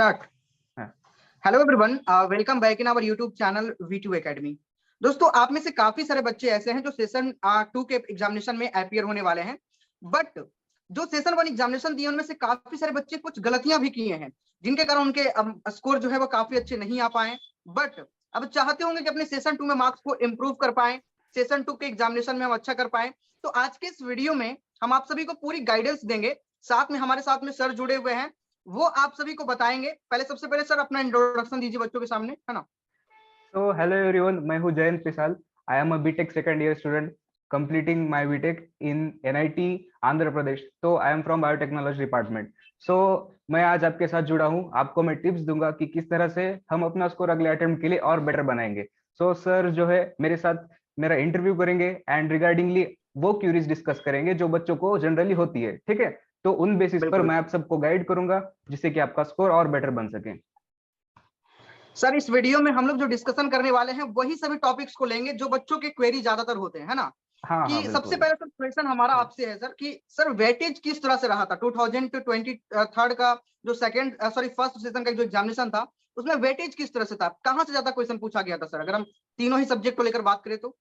Start. हाँ। Hello everyone, welcome back in our YouTube channel V2 academy. दोस्तों, आप में से काफी सारे बच्चे ऐसे हैं जो सेशन 2 के एग्जामिनेशन में अपीयर होने वाले हैं, बट जो सेशन 1 एग्जामिनेशन दिए उनमें से काफी सारे बच्चे कुछ गलतियां भी किए हैं, जिनके कारण उनके स्कोर जो है वो काफी अच्छे नहीं आ पाए। बट अब चाहते होंगे कि अपने सेशन 2 में मार्क्स को इम्प्रूव कर पाए, सेशन 2 के एग्जामिनेशन में हम अच्छा कर पाए। तो आज के इस वीडियो में हम आप सभी को पूरी गाइडेंस देंगे। साथ में हमारे साथ में सर जुड़े हुए हैं, वो आप सभी को बताएंगे। पहले सबसे पहले सर अपना इंट्रोडक्शन दीजिए बच्चों के सामने, है ना। तो हेलो एवरीवन, मैं हूँ Jayant Pisal. I am a BTech second year student completing my BTech in NIT Andhra Pradesh. तो I am from biotechnology department. So मैं आज आपके साथ जुड़ा हूँ, आपको मैं टिप्स दूंगा कि किस तरह से हम अपना स्कोर अगले अटेम्प्ट के लिए और बेटर बनाएंगे। सो सर जो है मेरे साथ मेरा इंटरव्यू करेंगे एंड रिगार्डिंगली वो क्यूरीज डिस्कस करेंगे जो बच्चों को जनरली होती है, ठीक है। तो उन बेसिस पर मैं आप सबको गाइड करूंगा जिससे कि आपका स्कोर और बेटर बन सके। सर इस वीडियो में हम लोग जो डिस्कशन करने वाले हैं वही सभी टॉपिक्स को लेंगे जो बच्चों के क्वेरी ज्यादातर होते हैं, है ना। हाँ कि हाँ सबसे बिल्कुल। पहले सर क्वेश्चन हमारा आपसे है सर कि सर वेटेज किस तरह से रहा था 2023 का जो फर्स्ट सेशन का जो एग्जामिनेशन था, उसमें वेटेज किस तरह से था, कहां से ज्यादा क्वेश्चन पूछा गया था सर, अगर हम तीनों ही सब्जेक्ट को लेकर बात करें तो।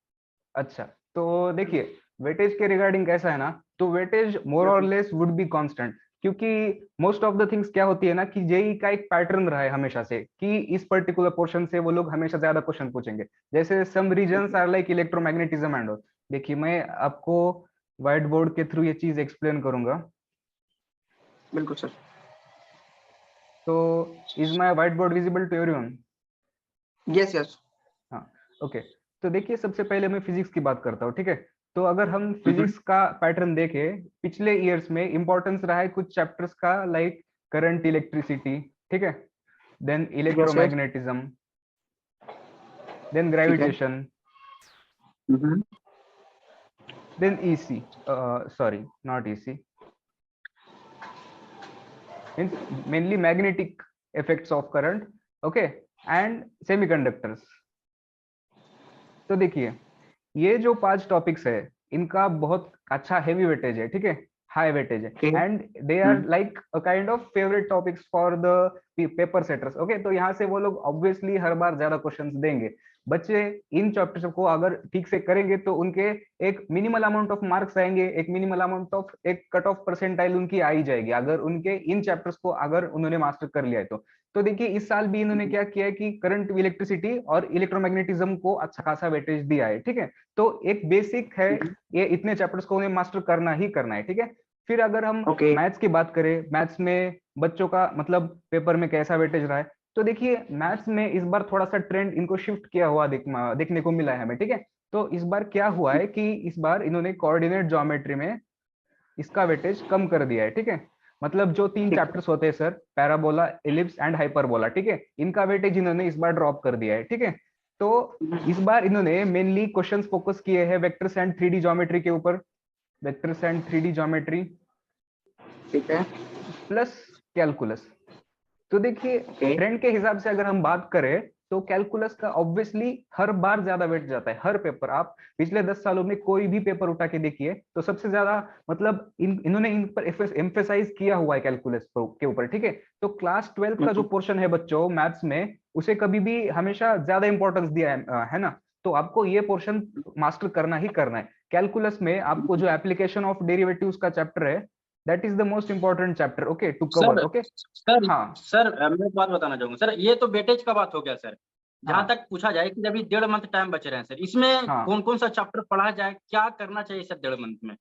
अच्छा, तो देखिए वेटेज के रिगार्डिंग कैसा है ना, तो वेटेज मोर और लेस वुड बी कांस्टेंट, क्योंकि मोस्ट ऑफ द थिंग्स क्या होती है ना कि जेई का एक पैटर्न रहा है हमेशा से कि इस पर्टिकुलर पोर्शन से वो लोग हमेशा ज्यादा क्वेश्चन पूछेंगे। जैसे some reasons are like electromagnetism and all. देखिए मैं आपको व्हाइट बोर्ड के थ्रू ये चीज एक्सप्लेन करूंगा। बिल्कुल सर। तो is my white board visible to everyone? Yes yes. हाँ, ओके। तो देखिए सबसे पहले मैं फिजिक्स की बात करता हूँ, ठीक है। तो अगर हम फिजिक्स का पैटर्न देखें पिछले ईयर्स में इंपॉर्टेंस रहा है कुछ चैप्टर्स का, लाइक करंट, इलेक्ट्रिसिटी, ठीक है, then electromagnetism, then gravitation, then EC, sorry not EC, means mainly magnetic effects of current, okay, and semiconductors. तो देखिए ये जो 5 टॉपिक्स है इनका बहुत अच्छा हेवी वेटेज है, ठीक है, हाई वेटेज है, and they are like a kind of favourite topics for the paper setters, okay. तो यहाँ से वो लोग ऑब्वियसली हर बार ज्यादा क्वेश्चंस देंगे। बच्चे इन चैप्टर्स को अगर ठीक से करेंगे तो उनके एक मिनिमल अमाउंट ऑफ मार्क्स आएंगे, एक मिनिमल अमाउंट ऑफ एक कट ऑफ परसेंटाइल उनकी आ ही जाएगी अगर उनके इन चैप्टर्स को अगर उन्होंने मास्टर कर लिया है तो देखिए इस साल भी इन्होंने क्या किया है कि करंट, इलेक्ट्रिसिटी और इलेक्ट्रोमैग्नेटिज्म को अच्छा खासा वेटेज दिया है, ठीक है। तो एक बेसिक है, ये इतने चैप्टर्स को उन्हें मास्टर करना ही करना है, ठीक है। फिर अगर हम मैथ्स की बात करें, मैथ्स में बच्चों का मतलब पेपर में कैसा वेटेज रहा है, तो देखिए मैथ्स में इस बार थोड़ा सा ट्रेंड इनको शिफ्ट किया हुआ देखने को मिला है हमें, ठीक है। तो इस बार क्या हुआ है कि इस बार इन्होंने कोऑर्डिनेट ज्योमेट्री में इसका वेटेज कम कर दिया है, ठीक है। मतलब जो 3 चैप्टर्स होते हैं sir, parabola, ellipse and hyperbola, ठीक है, इनका वेटेज इन्होंने इस बार ड्रॉप कर दिया है, ठीक है। तो इस बार इन्होंने मेनली क्वेश्चंस फोकस किए हैं वेक्टर्स एंड 3D ज्योमेट्री के ऊपर, वेक्टर्स एंड 3D ज्योमेट्री, ठीक है, प्लस कैलकुलस। तो देखिए ट्रेंड के हिसाब से अगर हम बात करें तो कैलकुलस का ऑब्वियसली हर बार ज्यादा वेट जाता है। हर पेपर, आप पिछले 10 सालों में कोई भी पेपर उठा के देखिए तो सबसे ज्यादा मतलब इन्होंने इन पर एम्फेसाइज किया हुआ है कैलकुलस के ऊपर, ठीक है। तो क्लास 12 का जो पोर्शन है बच्चों मैथ्स में, उसे कभी भी हमेशा ज्यादा इंपॉर्टेंस दिया है ना। तो आपको ये पोर्शन मास्टर करना ही करना है। कैलकुलस में आपको जो एप्लीकेशन ऑफ डेरिवेटिव्स का चैप्टर है, that is the most important chapter, okay, to cover, okay. Sir हाँ सर मैं एक बात बताना चाहूंगा सर, ये तो वेटेज का बात हो गया सर। जहां हाँ तक पूछा जाए कि अभी 1.5 मंथ टाइम बच रहे हैं सर, इसमें हाँ कौन कौन सा चैप्टर पढ़ा जाए, क्या करना चाहिए सर 1.5 मंथ में?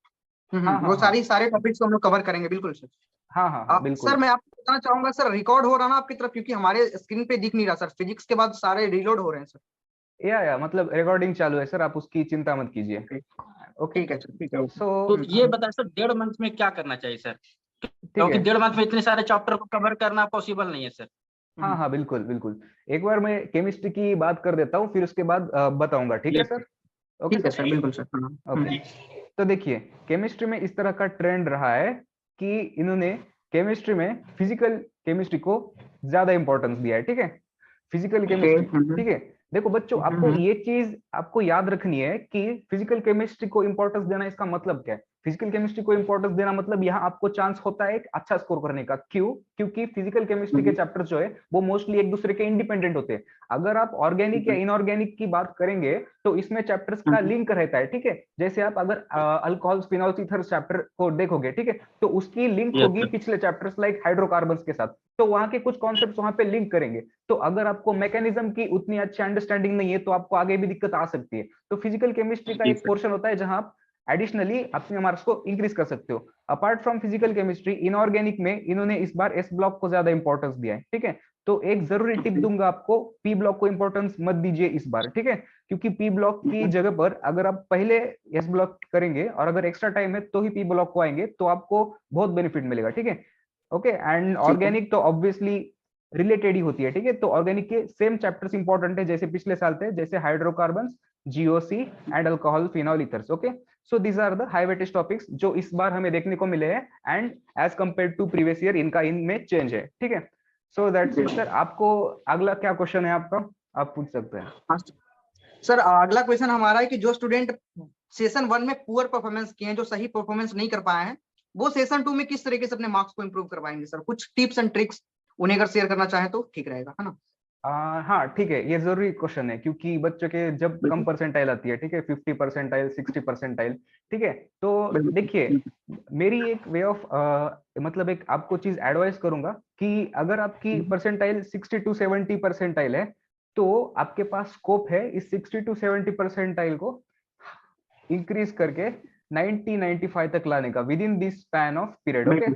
हाँ वो हाँ सारे टॉपिक्स को हम लोग कवर करेंगे, बिल्कुल सर। हाँ हाँ हाँ बिल्कुल। सर मैं आपको बताना चाहूंगा सर, रिकॉर्ड हो रहा ना आपकी तरफ, क्योंकि हमारे स्क्रीन पे दिख नहीं रहा सर, फिजिक्स के बाद सारे रीलोड हो रहे हैं सर। या मतलब रिकॉर्डिंग चालू है सर, आप उसकी चिंता मत कीजिए, ओके। ठीक है सर, ठीक है। सो तो ये बताए सर 1.5 मंथ में क्या करना चाहिए सर, ठीक क्योंकि है, 1.5 मंथ में इतने सारे चैप्टर को कवर करना पॉसिबल नहीं है सर। हाँ हाँ बिल्कुल बिल्कुल। एक बार मैं केमिस्ट्री की बात कर देता हूँ फिर उसके बाद बताऊंगा, ठीक है सर, ओके ठीक है सर, सर, बिल्कुल सर। ओके। तो देखिए केमिस्ट्री में इस तरह का ट्रेंड रहा है कि इन्होंने केमिस्ट्री में फिजिकल केमिस्ट्री को ज्यादा इंपॉर्टेंस दिया है, ठीक है, फिजिकल केमिस्ट्री, ठीक है। देखो बच्चों आपको ये चीज आपको याद रखनी है कि फिजिकल केमिस्ट्री को इंपॉर्टेंस देना इसका मतलब क्या है। फिजिकल केमिस्ट्री को इंपॉर्टेंस देना मतलब यहाँ आपको चांस होता है एक अच्छा स्कोर करने का। क्यों? क्योंकि फिजिकल केमिस्ट्री के चैप्टर जो है वो मोस्टली एक दूसरे के इंडिपेंडेंट होते हैं। अगर आप ऑर्गेनिक या इनऑर्गेनिक की बात करेंगे तो इसमें चैप्टर्स का लिंक रहता है, ठीक है। जैसे आप अगर अल्कोहल्स फिनॉल्स ईथर्स चैप्टर को देखोगे, ठीक है, तो उसकी लिंक होगी पिछले चैप्टर्स लाइक हाइड्रोकार्बन्स के साथ, तो वहां के कुछ कॉन्सेप्ट्स वहां पे लिंक करेंगे। तो अगर आपको मैकेनिज्म की उतनी अच्छी अंडरस्टैंडिंग नहीं है तो आपको आगे भी दिक्कत आ सकती है। तो फिजिकल केमिस्ट्री का एक पोर्शन होता है जहां आप एडिशनली अपने मार्क्स को इंक्रीज कर सकते हो। Apart from physical chemistry, inorganic में इन्होंने इस बार एस ब्लॉक को ज्यादा इंपॉर्टेंस दिया है, ठीक है। तो एक जरूरी टिप दूंगा आपको, पी ब्लॉक को इंपॉर्टेंस मत दीजिए इस बार, ठीक है, क्योंकि पी ब्लॉक की जगह पर अगर आप पहले एस ब्लॉक करेंगे और अगर एक्स्ट्रा टाइम है तो ही पी ब्लॉक को आएंगे तो आपको बहुत बेनिफिट मिलेगा, ठीक है। ओके, एंड ऑर्गेनिक तो ऑब्वियसली रिलेटेड ही होती है, ठीक है। तो ऑर्गेनिक के सेम चैप्टर्स इंपॉर्टेंट है जैसे पिछले साल थे, जैसे hydrocarbons, GOC and alcohol phenol ethers. Okay, so these are the high weightage topics जो इस बार हमें देखने को मिले हैं and as compared to previous year इनका इनमें चेंज है, ठीक है। So that's it sir. आपको अगला क्या क्वेश्चन है आपका, आप पूछ सकते हैं। सर अगला क्वेश्चन हमारा है कि जो स्टूडेंट सेशन 1 में पुअर परफॉर्मेंस किए हैं, जो सही परफॉर्मेंस नहीं कर पाए हैं, वो सेशन 2 में किस तरीके से अपने मार्क्स को इंप्रूव करवाएंगे सर? कुछ टिप्स एंड ट्रिक्स उन्हें अगर शेयर करना चाहें तो ठीक रहेगा, है ना। हाँ ठीक है, ये जरूरी क्वेश्चन है क्योंकि बच्चों के जब कम परसेंटाइल आती है, ठीक है, 50 परसेंटाइल 60 परसेंटाइल, ठीक है, तो देखिए मेरी एक वे ऑफ मतलब एक आपको चीज एडवाइस करूंगा कि अगर आपकी परसेंटाइल 60 टू 70 परसेंटाइल है तो आपके पास स्कोप है इस 60 टू 70 परसेंटाइल को इंक्रीज करके 90-95 तक लाने का with in this span of period. Okay,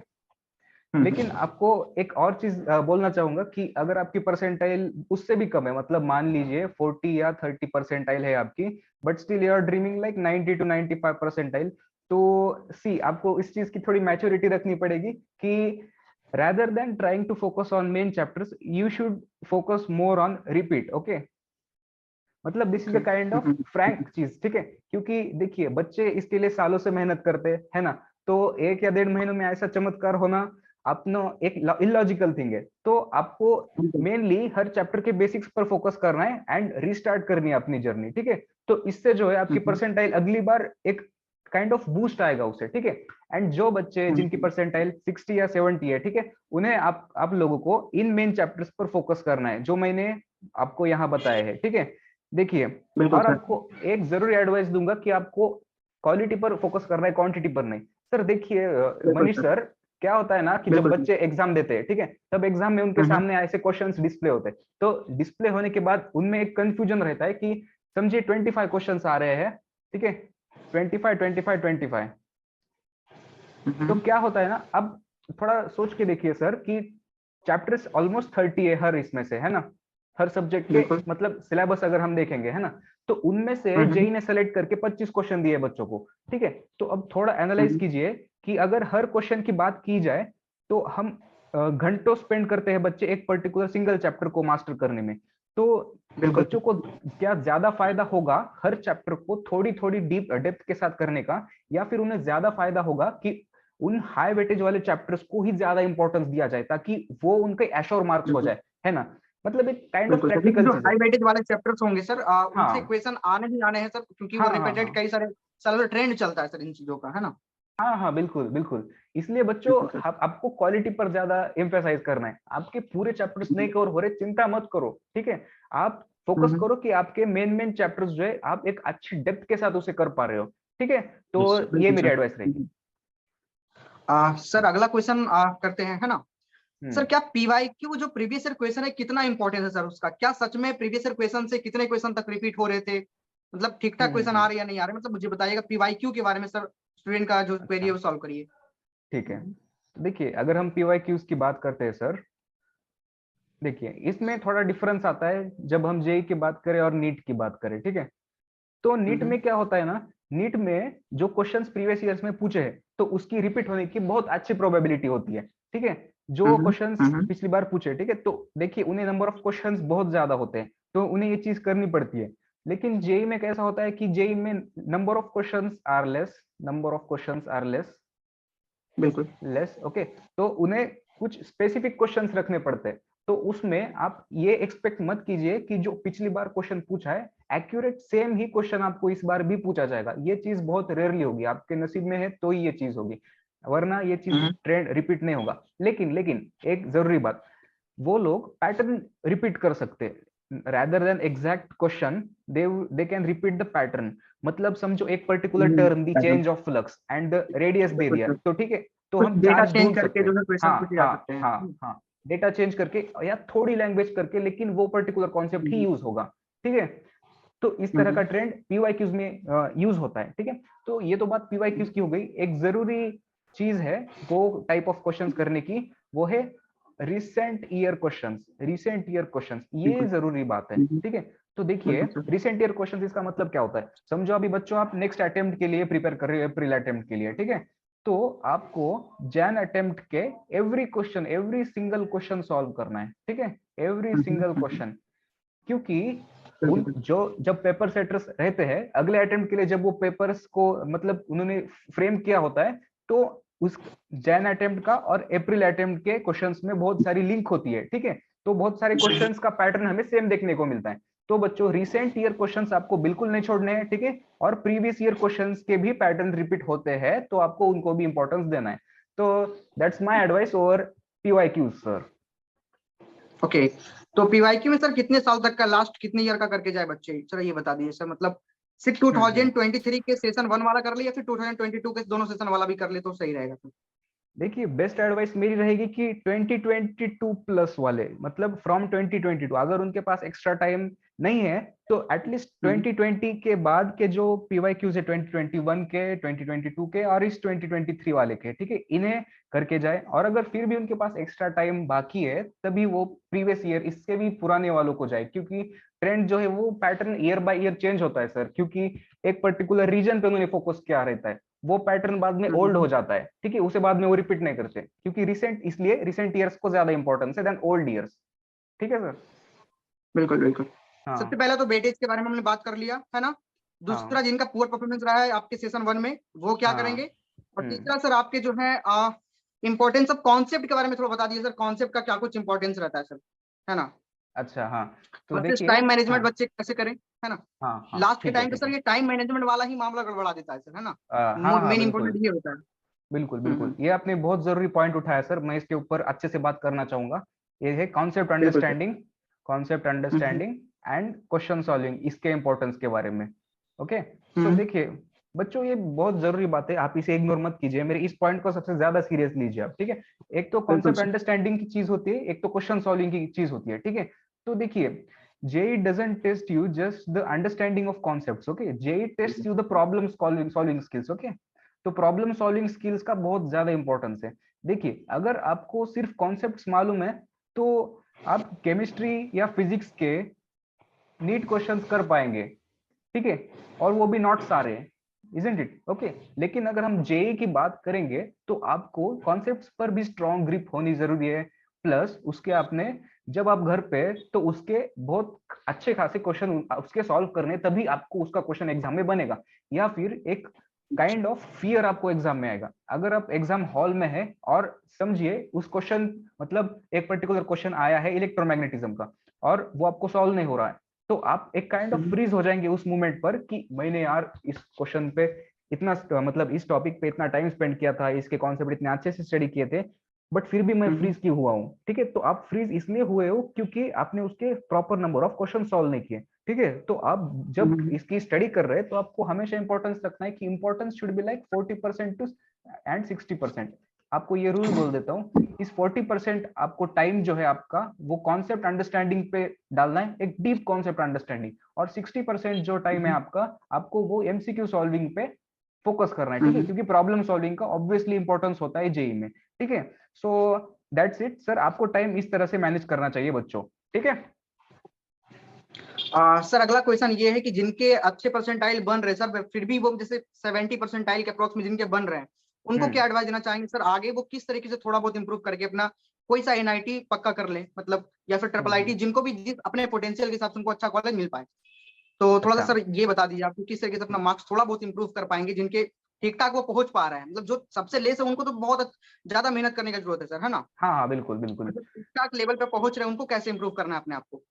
लेकिन आपको एक और चीज बोलना चाहूंगा कि अगर आपकी परसेंटाइल उससे भी कम है, मतलब मान लीजिए 40 या 30 परसेंटाइल है आपकी, but still you are dreaming like 90 to 95 percentile, तो सी आपको इस चीज की थोड़ी मैच्योरिटी रखनी पड़ेगी कि rather than trying to focus on main chapters you should focus more on repeat। okay, मतलब this is the kind of Frank चीज, ठीक है, क्योंकि देखिए बच्चे इसके लिए सालों से मेहनत करते हैं, है ना, तो 1 या 1.5 महीनों में ऐसा चमत्कार होना अपना एक इलॉजिकल थिंग है। तो आपको मेनली हर चैप्टर के बेसिक्स पर फोकस करना है एंड रीस्टार्ट करनी है अपनी जर्नी, ठीक है। तो इससे जो है आपकी परसेंटाइल अगली बार एक काइंड ऑफ बूस्ट आएगा उससे, ठीक है। एंड जो बच्चे जिनकी परसेंटाइल 60 या 70 है, ठीक है, उन्हें आप लोगों को इन मेन चैप्टर्स पर फोकस करना है जो मैंने आपको यहाँ बताया है, ठीक है। देखिए, और आपको एक जरूरी एडवाइस दूंगा कि आपको क्वालिटी पर फोकस करना है, क्वांटिटी पर नहीं। सर देखिए मनीष सर, क्या होता है ना कि जब बच्चे एग्जाम देते हैं, ठीक है, तब एग्जाम में उनके सामने ऐसे क्वेश्चंस डिस्प्ले होते हैं, तो डिस्प्ले होने के बाद उनमें एक कंफ्यूजन रहता है कि समझिए 25 क्वेश्चंस आ रहे हैं, ठीक है, 25 तो क्या होता है ना, अब थोड़ा सोच के देखिए सर कि चैप्टर्स ऑलमोस्ट 30 है हर इसमें से, है ना, हर सब्जेक्ट के, मतलब सिलेबस अगर हम देखेंगे, है ना, तो उनमें से जेई ने सेलेक्ट करके 25 क्वेश्चन दिए बच्चों को, ठीक है। तो अब थोड़ा एनालाइज कीजिए कि अगर हर क्वेश्चन की बात की जाए तो हम घंटों स्पेंड करते हैं बच्चे एक पर्टिकुलर सिंगल चैप्टर को मास्टर करने में, तो बच्चों को क्या ज्यादा फायदा होगा हर चैप्टर को थोड़ी थोड़ी डीप डेप्थ के साथ करने का, या फिर उन्हें ज्यादा फायदा होगा कि उन हाई वेटेज वाले चैप्टर्स को ही ज्यादा इंपॉर्टेंस दिया जाए ताकि वो उनके एश्योर मार्क्स हो जाए, है ना, मतलब एक काइंड ऑफ प्रैक्टिकल जो चीज हाई है। वेटेज वाले चैप्टर्स होंगे सर, उनसे हाँ क्वेश्चन आने ही आने हैं सर, क्योंकि वो रिपीटेड कई सारे सालों ट्रेंड चलता है सर इन चीजों का, है ना। हाँ बिल्कुल बिल्कुल, इसलिए बच्चों आपको क्वालिटी पर ज्यादा एम्फेसाइज करना है, आपके पूरे चैप्टर्स नहीं कवर हो रहे चिंता मत करो, ठीक है, आप फोकस करो कि आपके मेन चैप्टर्स जो है आप एक अच्छी डेप्थ के साथ उसे कर पा रहे हो, ठीक है। तो ये मेरी एडवाइस रहेगी। सर अगला क्वेश्चन करते हैं, है ना। सर क्या पीवाईक्यू जो प्रीवियस ईयर क्वेश्चन है कितना इंपॉर्टेंट है सर उसका? क्या सच में प्रीवियस ईयर क्वेश्चन से कितने क्वेश्चन तक रिपीट हो रहे थे, मतलब ठीक ठाक क्वेश्चन आ रहे या नहीं आ रहे, मतलब मुझे बताइएगा पीवाईक्यू के बारे में सर, स्टूडेंट का जो क्वेरी है वो सॉल्व करिए। ठीक है, देखिए अगर हम पीवाईक्यूज की बात करते हैं सर, देखिए इसमें थोड़ा डिफरेंस आता है जब हम जेई की बात करें और नीट की बात करें, ठीक है। तो नीट में क्या होता है ना, नीट में जो क्वेश्चंस प्रीवियस ईयर्स में पूछे हैं तो उसकी रिपीट होने की बहुत अच्छी प्रोबेबिलिटी होती है, ठीक है। जो क्वेश्चंस पिछली बार पूछे, ठीक है, तो देखिए उन्हें नंबर ऑफ क्वेश्चंस बहुत ज्यादा होते हैं तो उन्हें ये चीज करनी पड़ती है। लेकिन जेई में कैसा होता है कि जेई में number of questions are less, बिल्कुल लेस, ओके, तो उन्हें कुछ स्पेसिफिक क्वेश्चंस रखने पड़ते हैं। तो उसमें आप ये एक्सपेक्ट मत कीजिए कि जो पिछली बार क्वेश्चन पूछा है एक्यूरेट सेम ही क्वेश्चन आपको इस बार भी पूछा जाएगा। ये चीज बहुत रेयरली होगी, आपके नसीब में है तो ही ये चीज होगी, वरना ये चीज ट्रेंड रिपीट नहीं होगा। लेकिन एक जरूरी बात, वो लोग पैटर्न रिपीट कर सकते हैं rather than exact question, they can repeat the pattern। मतलब समझो एक particular term the change of flux and the radius दे दिया, तो ठीक है, तो कुछ हम डेटा चार्ज चेंज ढूंढ करके सकते जो हैं। है क्वेश्चन हाँ पूछे जा हाँ सकते हैं। हाँ हाँ, डेटा चेंज करके या थोड़ी लैंग्वेज करके, लेकिन वो पर्टिकुलर कॉन्सेप्ट ही यूज होगा, ठीक है। तो इस तरह का ट्रेंड पीवाईक्यूज में यूज होता है, ठीक है। तो ये तो बात पीवाईक्यूज की हो गई। एक जरूरी चीज है वो टाइप ऑफ क्वेश्चंस करने की, वो है recent year questions. Recent year questions ये जरूरी बात है, ठीक है। तो देखिए रिसेंट ईयर क्वेश्चंस, इसका मतलब क्या होता है, समझो अभी बच्चों आप नेक्स्ट अटेम्प्ट के लिए प्रिपेयर कर रहे हो, अप्रैल अटेम्प्ट के लिए, ठीक है। तो आपको जैन अटेम्प्ट के every question, every single question solve करना है, ठीक है, एवरी सिंगल क्वेश्चन। क्योंकि उन जो जब पेपर सेटर्स रहते हैं अगले अटेम्प्ट के लिए, जब वो पेपर्स को मतलब उन्होंने फ्रेम किया होता है, तो उस जैन अटेम्प्ट का और अप्रैल अटेम्प्ट के क्वेश्चंस में बहुत सारी लिंक होती है, ठीक है। तो बहुत सारे क्वेश्चंस का पैटर्न हमें सेम देखने को मिलता है। तो बच्चों रिसेंट ईयर क्वेश्चंस आपको बिल्कुल नहीं छोड़ने हैं, ठीक है। और प्रीवियस ईयर क्वेश्चंस के भी पैटर्न रिपीट होते हैं, तो आपको उनको भी इंपॉर्टेंस देना है। तो that's my advice over PYQs sir. Okay, तो पीवाईक्यू में सर कितने साल तक का, लास्ट कितने ईयर का करके जाए बच्चे, चलो ये बता दीजिए सर। मतलब सिर्फ 2023 के सेशन 1 वाला कर ले या फिर 2022 के दोनों सेशन वाला भी कर ले तो सही रहेगा सर? देखिए बेस्ट एडवाइस मेरी रहेगी कि 2022 प्लस वाले, मतलब फ्रॉम 2022, अगर उनके पास एक्स्ट्रा टाइम नहीं है तो एटलीस्ट 2020 के बाद के जो पीवाईक्यूज है 2021 के, 2022 के और इस 2023 वाले के, ठीक है, इन्हें करके जाए। और अगर फिर भी उनके पास एक्स्ट्रा टाइम बाकी है तभी वो प्रीवियस ईयर, इससे भी पुराने वालों को जाए, क्योंकि ट्रेंड जो है वो pattern year by year change होता है सर, क्योंकि एक पर्टिकुलर रीजन पे उन्होंने फोकस किया रहता है, वो पैटर्न बाद में ओल्ड हो जाता है, ठीक है, उसे बाद में वो रिपीट नहीं करते, क्योंकि रिसेंट, इसलिए रिसेंट ईयर्स को ज्यादा इंपॉर्टेंस है देन ओल्ड ईयर्स, ठीक है सर। बिल्कुल बिल्कुल। हाँ सबसे पहले तो वेटेज के बारे में हमने बात कर लिया है ना। दूसरा, हाँ जिनका पुअर परफॉर्मेंस रहा है आपके सेशन 1 में वो क्या हाँ। करेंगे। और तीसरा सर आपके जो है इंपॉर्टेंस ऑफ कॉन्सेप्ट के बारे में थोड़ा बता दीजिए सर, कॉन्सेप्ट का क्या कुछ इंपॉर्टेंस रहता है सर, है ना। अच्छा हाँ, तो वर्सेस देखिए टाइम मैनेजमेंट हाँ बच्चे कैसे करें, है ना। हाँ हाँ, लास्ट के ठीक है टाइम पे ठीक सर है। ये टाइम मैनेजमेंट वाला ही मामला गड़बड़ा देता है सर, है ना। हाँ हाँ मेन बिल्कुल इंपॉर्टेंट ये होता है। बिल्कुल बिल्कुल, ये आपने बहुत जरूरी पॉइंट उठाया सर, मैं इसके ऊपर अच्छे से बात करना चाहूंगा। ये है कॉन्सेप्ट बिल्कुल sir. Understanding, concept understanding and question solving, इसके इंपॉर्टेंस के बारे में। ओके, सो देखिए बच्चों ये बहुत जरूरी बात है, आप इसे इग्नोर मत कीजिए, मेरे इस पॉइंट को सबसे ज्यादा सीरियस लीजिए आप, ठीक है। एक तो बिल्कुल कॉन्सेप्ट सर। अंडरस्टैंडिंग की चीज होती है, एक तो क्वेश्चन सॉल्विंग की चीज होती है, ठीक है। तो देखिए JEE doesn't test you just the understanding of concepts, okay? JEE tests you the problem solving skills, okay? तो प्रॉब्लम सॉल्विंग स्किल्स का बहुत ज्यादा इंपॉर्टेंस है। देखिए अगर आपको सिर्फ कॉन्सेप्ट्स मालूम है तो आप केमिस्ट्री या फिजिक्स के नीट क्वेश्चंस कर पाएंगे, ठीक है, और वो भी नॉट सारे, इजंट इट, ओके। लेकिन अगर हम जेई की बात करेंगे तो आपको कॉन्सेप्ट्स पर भी स्ट्रॉन्ग ग्रिप होनी जरूरी है, प्लस उसके आपने जब आप घर पे तो उसके बहुत अच्छे खासे क्वेश्चन उसके सॉल्व करने, तभी आपको उसका क्वेश्चन एग्जाम में बनेगा, या फिर एक काइंड ऑफ फियर आपको एग्जाम में आएगा। अगर आप एग्जाम हॉल में है और समझिए उस क्वेश्चन, मतलब एक पर्टिकुलर क्वेश्चन आया है इलेक्ट्रोमैग्नेटिज्म का और वो आपको सॉल्व नहीं हो रहा है, तो आप एक काइंड ऑफ फ्रीज हो जाएंगे उस मोमेंट पर कि मैंने यार इस क्वेश्चन पे इतना, मतलब इस टॉपिक पे इतना टाइम स्पेंड किया था, इसके कॉन्सेप्ट इतने अच्छे से स्टडी किए थे, बट फिर भी मैं फ्रीज क्यों हुआ हूँ, ठीक है। तो आप फ्रीज इसलिए हुए हो क्योंकि आपने उसके proper number of question solve नहीं किए, ठीक है। तो आप जब इसकी स्टडी कर रहे हैं तो आपको हमेशा इंपॉर्टेंस रखना है कि importance should be like 40% to and 60%। आपको ये रूल बोल देता हूँ, इस 40% आपको टाइम जो है आपका वो कॉन्सेप्ट अंडरस्टैंडिंग पे डालना है, एक डीप कॉन्सेप्ट अंडरस्टैंडिंग, और 60% जो टाइम है आपका, आपको वो एमसीक्यू सॉल्विंग पे फोकस करना है, ठीक है, क्योंकि प्रॉब्लम सॉल्विंग का ऑब्वियसली इंपॉर्टेंस होता है जेई में, ठीक है। सो दैट्स इट सर, आपको टाइम इस तरह से मैनेज करना चाहिए बच्चों, ठीक है। सर अगला क्वेश्चन ये है कि जिनके अच्छे परसेंटाइल बन रहे सर, फिर भी वो जैसे 70 परसेंटाइल के अप्रोक्स में जिनके बन रहे हैं, उनको क्या एडवाइस देना चाहेंगे सर, आगे वो किस तरीके से थोड़ा बहुत इंप्रूव करके अपना कोई सा एनआईटी पक्का कर ले, मतलब या फिर ट्रिपल आईटी, जिनको भी जिस अपने पोटेंशियल के हिसाब से उनको अच्छा कॉलेज मिल पाए। तो थोड़ा सा सर ये बता दीजिए आप किस तरीके से अपना मार्क्स थोड़ा बहुत इंप्रूव कर पाएंगे, जिनके ठीक ठाक वो पहुंच पा रहे हैं, मतलब जो सबसे लेस है उनको तो बहुत ज्यादा मेहनत करने की जरूरत है सर, है ना? हाँ हाँ बिल्कुल बिल्कुल। जो ठीक ठाक लेवल पे पहुंच रहे हैं उनको कैसे इंप्रूव करना है अपने आप को?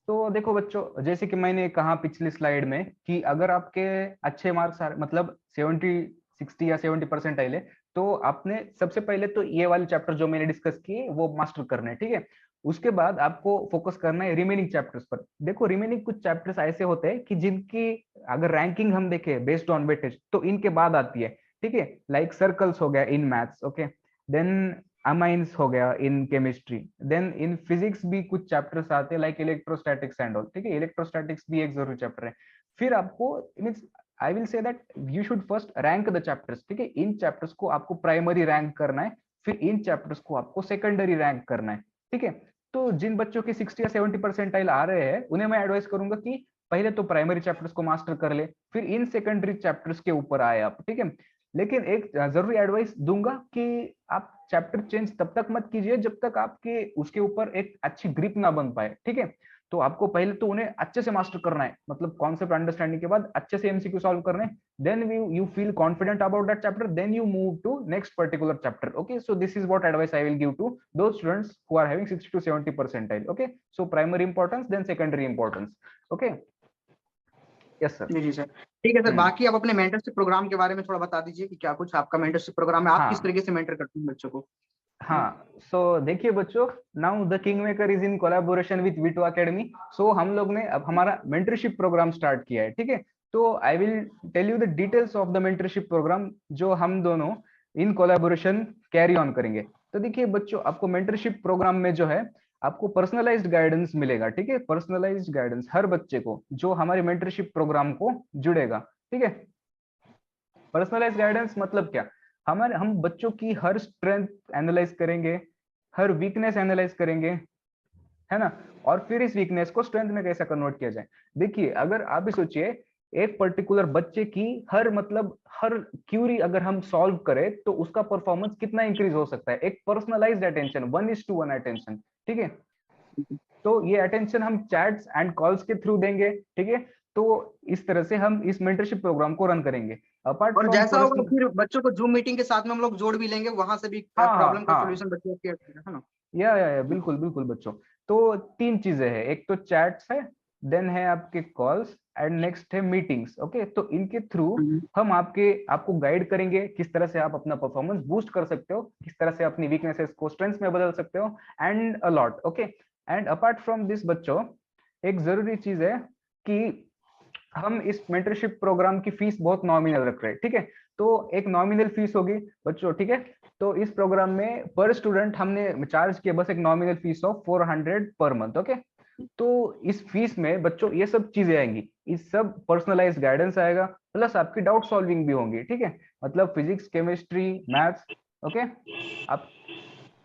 तो देखो बच्चों, जैसे कि मैंने कहा पिछली स्लाइड में कि अगर आपके अच्छे मार्क्स मतलब 60 या 70% आए, तो आपने सबसे पहले तो ये वाले चैप्टर जो मैंने डिस्कस किए वो मास्टर करने हैं, ठीक है। उसके बाद आपको फोकस करना है रिमेनिंग चैप्टर्स पर। देखो रिमेनिंग कुछ चैप्टर्स ऐसे होते हैं कि जिनकी अगर रैंकिंग हम देखें बेस्ड ऑन वेटेज तो इनके बाद आती है, ठीक है। लाइक सर्कल्स हो गया in maths, okay, then amines हो गया in chemistry, then in physics भी कुछ चैप्टर्स आते हैं लाइक इलेक्ट्रोस्टैटिक्स एंड ऑल, ठीक है। इलेक्ट्रोस्टैटिक्स भी एक जरूरी चैप्टर है। फिर आपको means I will say that you should first rank the chapters, ठीक है। इन चैप्टर्स को आपको प्राइमरी रैंक करना है, फिर इन चैप्टर्स को आपको सेकेंडरी रैंक करना है, ठीक है। तो जिन बच्चों के 60 या 70 परसेंटाइल आ रहे हैं उन्हें मैं एडवाइस करूंगा कि पहले तो प्राइमरी चैप्टर्स को मास्टर कर ले, फिर इन सेकेंडरी चैप्टर्स के ऊपर आए आप, ठीक है। लेकिन एक जरूरी एडवाइस दूंगा कि आप चैप्टर चेंज तब तक मत कीजिए जब तक आपके उसके ऊपर एक अच्छी ग्रिप ना बन पाए, ठीक है। तो आपको पहले तो उन्हें अच्छे से मास्टर करना है, मतलब कॉन्सेप्ट अंडरस्टैंडिंग के बाद अच्छे से एमसीक्यू सॉल्व करने, then you feel confident about that chapter, then you move to next particular chapter, okay. So this is what advice I will give to those students who are having 60 to 70 percentile, okay। So primary importance then secondary importance, okay। yes sir। Ji sir, ठीक है sir. बाकी आप अपने mentorship programme के बारे में थोड़ा बता दीजिए कि क्या कुछ आपका मेंटरशिप प्रोग्राम है, आप किस तरीके से मेंटर करते हैं बच्चों को? हाँ, सो देखिए बच्चों, now the king maker is in collaboration with V2 Academy। सो हम लोग ने अब हमारा मेंटरशिप प्रोग्राम स्टार्ट किया है, ठीक है। तो I will tell you the details of the mentorship program जो हम दोनों इन कोलैबोरेशन कैरी ऑन करेंगे। तो देखिए बच्चों, आपको मेंटरशिप प्रोग्राम में जो है आपको पर्सनलाइज्ड गाइडेंस मिलेगा, ठीक है। पर्सनलाइज्ड गाइडेंस हर बच्चे को जो हमारे मेंटरशिप प्रोग्राम को जुड़ेगा, ठीक है। पर्सनलाइज्ड गाइडेंस मतलब क्या? हम बच्चों की हर स्ट्रेंथ एनालाइज करेंगे, हर वीकनेस एनालाइज करेंगे, है ना, और फिर इस वीकनेस को स्ट्रेंथ में कैसा कन्वर्ट किया जाए। देखिए अगर आप भी सोचिए, एक पर्टिकुलर बच्चे की हर क्यूरी अगर हम सॉल्व करें तो उसका परफॉर्मेंस कितना इंक्रीज हो सकता है, एक पर्सनलाइज्ड अटेंशन, 1:1 अटेंशन, ठीक है। तो ये अटेंशन हम चैट्स एंड कॉल्स के थ्रू देंगे, ठीक है। तो इस तरह से हम इस मेंटरशिप प्रोग्राम को रन करेंगे। अपार्ट और फ्रॉम जैसा होगा फिर बच्चों को जूम मीटिंग के साथ में हम लोग जोड़ भी लेंगे, वहां से भी प्रॉब्लम का हाँ सॉल्यूशन बच्चों के, है ना? या बिल्कुल बिल्कुल बच्चों। तो तीन चीजें हैं, एक तो चैट्स है, देन है आपके कॉल्स एंड नेक्स्ट है मीटिंग्स, ओके। तो इनके थ्रू हम आपको गाइड करेंगे किस तरह से आप अपना परफॉर्मेंस बूस्ट कर सकते हो, किस तरह से अपनी वीकनेसेस को स्ट्रेंथ्स में बदल सकते हो, and a lot, okay. And apart from this बच्चों, एक जरूरी चीज है कि हम इस मेंटरशिप प्रोग्राम की फीस बहुत नॉमिनल रख रहे हैं, ठीक है। तो एक नॉमिनल फीस होगी बच्चों, ठीक है। तो इस प्रोग्राम में पर स्टूडेंट हमने चार्ज किया बस एक nominal fees of 400 per month, okay. तो इस फीस में बच्चों ये सब चीजें आएंगी, इस सब पर्सनलाइज्ड गाइडेंस आएगा, प्लस आपकी डाउट सॉल्विंग भी होंगी, ठीक है। मतलब फिजिक्स, केमिस्ट्री, मैथ्स, ओके। आप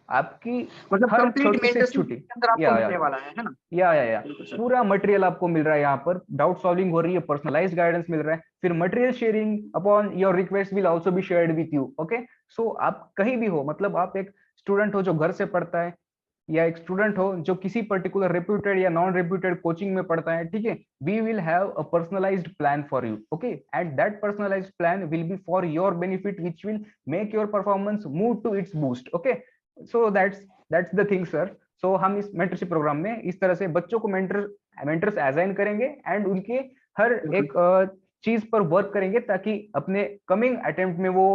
आपकी मतलब हर कंप्लीट छोटी से मेंटरशिप छोटी के अंदर आपको या मिलने वाला है ना? या पूरा मटेरियल आपको मिल रहा है, यहाँ पर डाउट सॉल्विंग हो रही है, पर्सनलाइज्ड गाइडेंस मिल रहा है, फिर material sharing upon your request will also be shared with you, okay. सो आप कहीं भी हो, मतलब आप एक स्टूडेंट हो जो घर से पढ़ता है, या एक स्टूडेंट हो जो किसी पर्टिकुलर रेप्यूटेड या नॉन रेप्यूटेड कोचिंग में पढ़ता है, ठीक है, we will have a personalised plan for you, okay. And that personalised plan will be for your benefit which will make your performance move to its boost, okay. So that's the thing sir. So हम इस mentorship programme में इस तरह से बच्चों को mentors assign करेंगे and उनके हर एक चीज पर वर्क करेंगे ताकि अपने कमिंग अटेम्प्ट में वो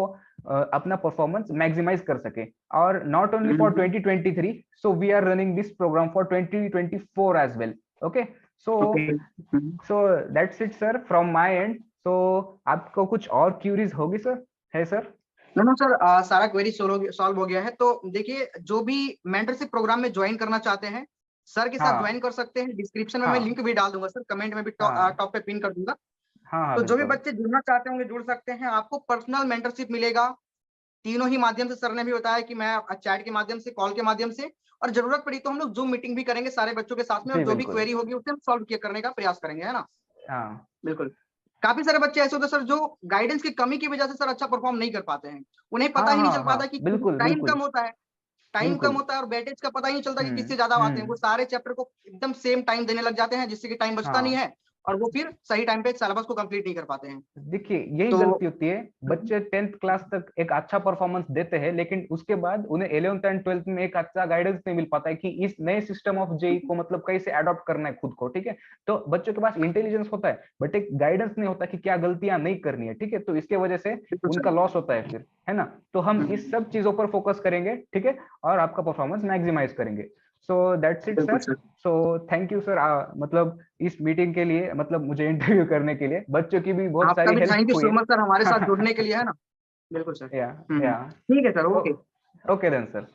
अपना परफॉर्मेंस मैक्सिमाइज कर सके। और not only for 2023, so we are running this programme for 2024 as well, okay. So that's it sir from my end. So आपको कुछ और क्यूरीज होगी सर? है सर? नो सर, सारा क्वेरी सॉल्व हो गया है। तो देखिए, जो भी मेंटरशिप प्रोग्राम में ज्वाइन करना चाहते हैं सर के साथ ज्वाइन कर सकते हैं। डिस्क्रिप्शन में मैं लिंक भी डाल दूंगा सर, कमेंट में भी टॉप पे पिन कर दूंगा। तो जो भी बच्चे जुड़ना चाहते होंगे जुड़ सकते हैं। आपको पर्सनल मेंटरशिप मिलेगा तीनों ही माध्यम से। सर ने भी बताया कि मैं चैट के माध्यम से, कॉल के माध्यम से, और जरूरत पड़ी तो हम लोग जूम मीटिंग भी करेंगे सारे बच्चों के साथ में, और जो भी क्वेरी होगी उसे हम सॉल्व करने का प्रयास करेंगे, है ना? हाँ बिल्कुल। काफी सारे बच्चे ऐसे होते हैं सर जो गाइडेंस की कमी की वजह से सर अच्छा परफॉर्म नहीं कर पाते हैं। उन्हें पता ही नहीं चल पाता कि बिल्कुल टाइम बिल्कुल कम होता है, टाइम कम होता है, और वेटेज का पता ही नहीं चलता कि किससे ज्यादा आते हैं। वो सारे चैप्टर को एकदम सेम टाइम देने लग जाते हैं, जिससे कि टाइम बचता नहीं है, और वो फिर सही टाइम पे सिलेबस को कंप्लीट नहीं कर पाते हैं। देखिए यही तो गलती होती है, बच्चे 10th क्लास तक एक अच्छा परफॉर्मेंस देते हैं, लेकिन उसके बाद उन्हें 11th एंड 12th में एक अच्छा गाइडेंस नहीं मिल पाता है कि इस नए सिस्टम ऑफ जेई को मतलब कैसे अडॉप्ट करना है खुद को, ठीक है। तो बच्चों के पास इंटेलिजेंस होता है बट एक गाइडेंस नहीं होता कि क्या गलतियां नहीं करनी है, ठीक है। तो इसके वजह से बिल्कुल उनका सर। लॉस होता है फिर, है ना। तो हम इस सब चीजों पर फोकस करेंगे, ठीक है, और आपका परफॉर्मेंस मैक्सिमाइज करेंगे। सो दैट्स इट बिल्कुल sir. Sir. So thank you sir, मतलब इस मीटिंग के लिए, मतलब मुझे इंटरव्यू करने के लिए, बच्चों की भी बहुत आपका सारी भी हेल्प थैंक यू हुई सो है। मच सर हमारे साथ जुड़ने के लिए, है ना। बिल्कुल सर। या ठीक है sir, okay. Okay then sir.